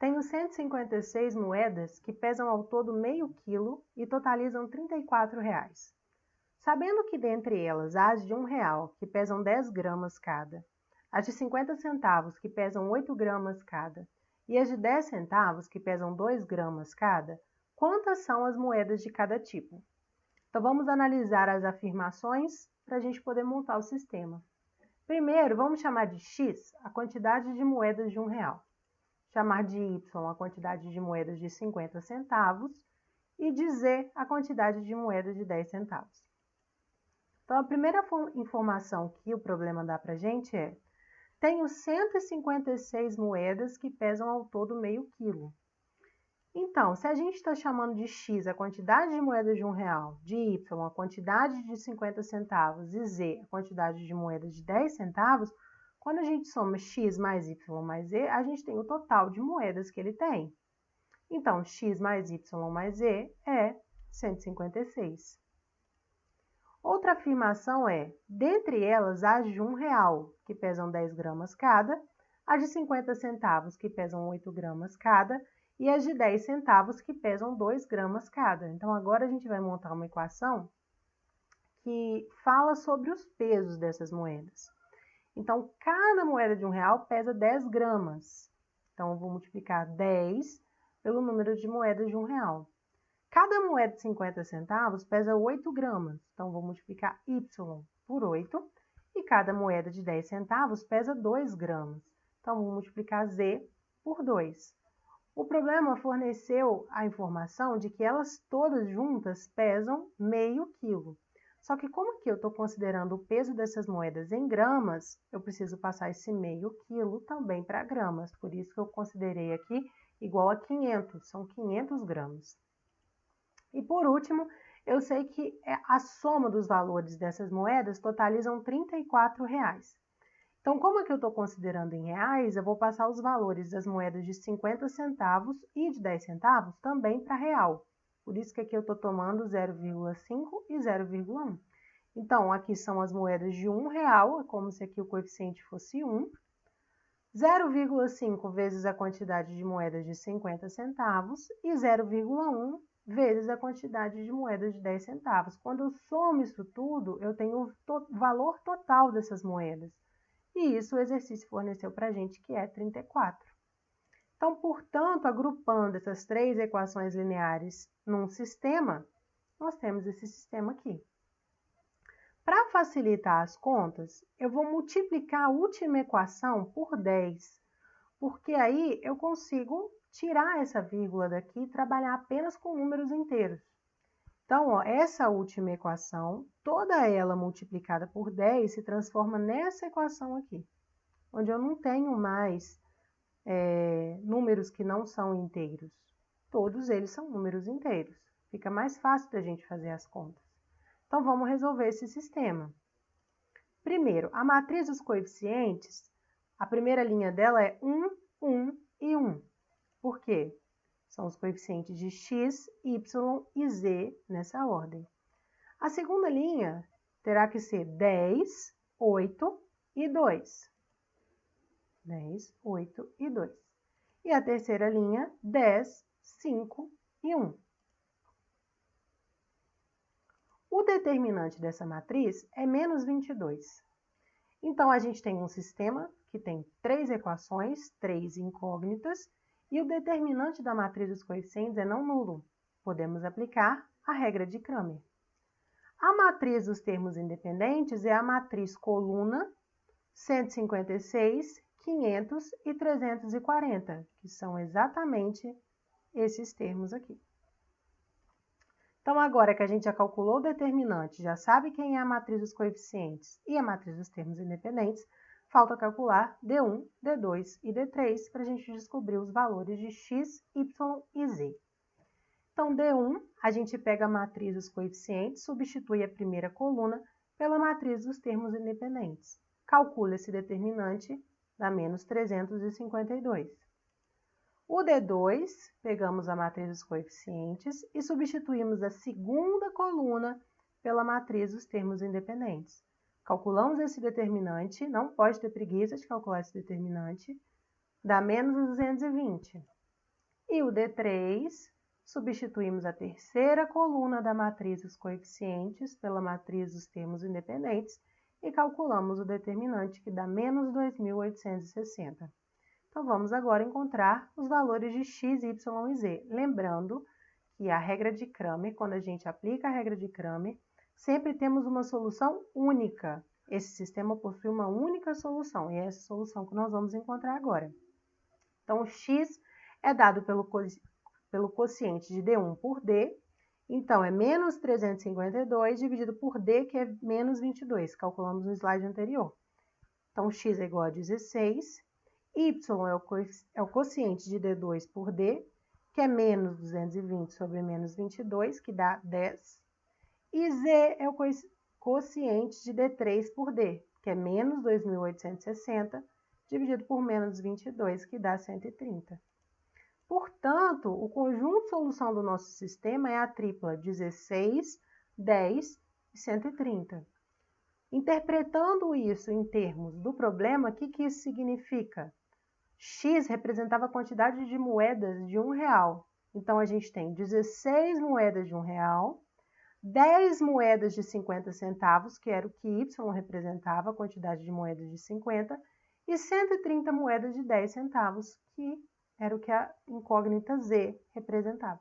Tenho 156 moedas que pesam ao todo meio quilo e totalizam R$ 34. Sabendo que dentre elas há as de R$1, que pesam 10 gramas cada, as de 50 centavos, que pesam 8 gramas cada, e as de 10 centavos, que pesam 2 gramas cada, quantas são as moedas de cada tipo? Então, vamos analisar as afirmações para a gente poder montar o sistema. Primeiro, vamos chamar de X a quantidade de moedas de R$1. Chamar de Y a quantidade de moedas de 50 centavos e de Z a quantidade de moedas de 10 centavos. Então, a primeira informação que o problema dá para a gente é: tenho 156 moedas que pesam ao todo meio quilo. Então, se a gente está chamando de X a quantidade de moedas de R$1, de Y a quantidade de 50 centavos e Z a quantidade de moedas de 10 centavos, quando a gente soma X mais Y mais Z, a gente tem o total de moedas que ele tem. Então, X mais Y mais Z é 156. Outra afirmação é: dentre elas, as de R$1, que pesam 10 gramas cada, as de 50 centavos, que pesam 8 gramas cada, e as de 10 centavos, que pesam 2 gramas cada. Então, agora a gente vai montar uma equação que fala sobre os pesos dessas moedas. Então, cada moeda de R$1 pesa 10 gramas. Então, eu vou multiplicar 10 pelo número de moedas de R$1. Cada moeda de 50 centavos pesa 8 gramas. Então, vou multiplicar Y por 8. E cada moeda de 10 centavos pesa 2 gramas. Então, vou multiplicar Z por 2. O problema forneceu a informação de que elas todas juntas pesam meio quilo. Só que como aqui eu estou considerando o peso dessas moedas em gramas, eu preciso passar esse meio quilo também para gramas. Por isso que eu considerei aqui igual a 500, são 500 gramas. E por último, eu sei que a soma dos valores dessas moedas totalizam R$ 34. Então, como aqui eu estou considerando em reais, eu vou passar os valores das moedas de 50 centavos e de 10 centavos também para real. Por isso que aqui eu estou tomando 0,5 e 0,1. Então, aqui são as moedas de R$1, é como se aqui o coeficiente fosse 1. 0,5 vezes a quantidade de moedas de 50 centavos e 0,1 vezes a quantidade de moedas de 10 centavos. Quando eu somo isso tudo, eu tenho o valor total dessas moedas. E isso o exercício forneceu para a gente, que é 34. Então, portanto, agrupando essas três equações lineares num sistema, nós temos esse sistema aqui. Para facilitar as contas, eu vou multiplicar a última equação por 10, porque aí eu consigo tirar essa vírgula daqui e trabalhar apenas com números inteiros. Então, ó, essa última equação, toda ela multiplicada por 10, se transforma nessa equação aqui, onde eu não tenho mais números que não são inteiros. Todos eles são números inteiros. Fica mais fácil da gente fazer as contas. Então, vamos resolver esse sistema. Primeiro, a matriz dos coeficientes, a primeira linha dela é 1, 1 e 1. Por quê? São os coeficientes de x, y e z nessa ordem. A segunda linha terá que ser 10, 8 e 2. 10, 8 e 2. E a terceira linha, 10, 5 e 1. O determinante dessa matriz é menos 22. Então, a gente tem um sistema que tem três equações, três incógnitas, e o determinante da matriz dos coeficientes é não nulo. Podemos aplicar a regra de Cramer. A matriz dos termos independentes é a matriz coluna 156, 500 e 340, que são exatamente esses termos aqui. Então, agora que a gente já calculou o determinante, já sabe quem é a matriz dos coeficientes e a matriz dos termos independentes, falta calcular D1, D2 e D3 para a gente descobrir os valores de x, y e z. Então, D1, a gente pega a matriz dos coeficientes, substitui a primeira coluna pela matriz dos termos independentes. Calcula esse determinante, dá menos 352. O D2, pegamos a matriz dos coeficientes e substituímos a segunda coluna pela matriz dos termos independentes. Calculamos esse determinante, não pode ter preguiça de calcular esse determinante, dá menos 220. E o D3, substituímos a terceira coluna da matriz dos coeficientes pela matriz dos termos independentes e calculamos o determinante, que dá menos 2.860. Então, vamos agora encontrar os valores de x, y e z. Lembrando que a regra de Cramer, quando a gente aplica a regra de Cramer, sempre temos uma solução única. Esse sistema possui uma única solução, e é essa solução que nós vamos encontrar agora. Então, o x é dado pelo quociente de D1 por D, então é menos 352 dividido por D, que é menos 22, calculamos no slide anterior. Então, x é igual a 16, y é o quociente de D2 por D, que é menos 220 sobre menos 22, que dá 10, e z é o quociente de D3 por D, que é menos 2.860, dividido por menos 22, que dá 130. Portanto, o conjunto de solução do nosso sistema é a tripla 16, 10 e 130. Interpretando isso em termos do problema, o que isso significa? X representava a quantidade de moedas de R$1. Então, a gente tem 16 moedas de R$1, 10 moedas de 50 centavos, que era o que Y representava, a quantidade de moedas de 50, e 130 moedas de 10 centavos, que era o que a incógnita Z representava.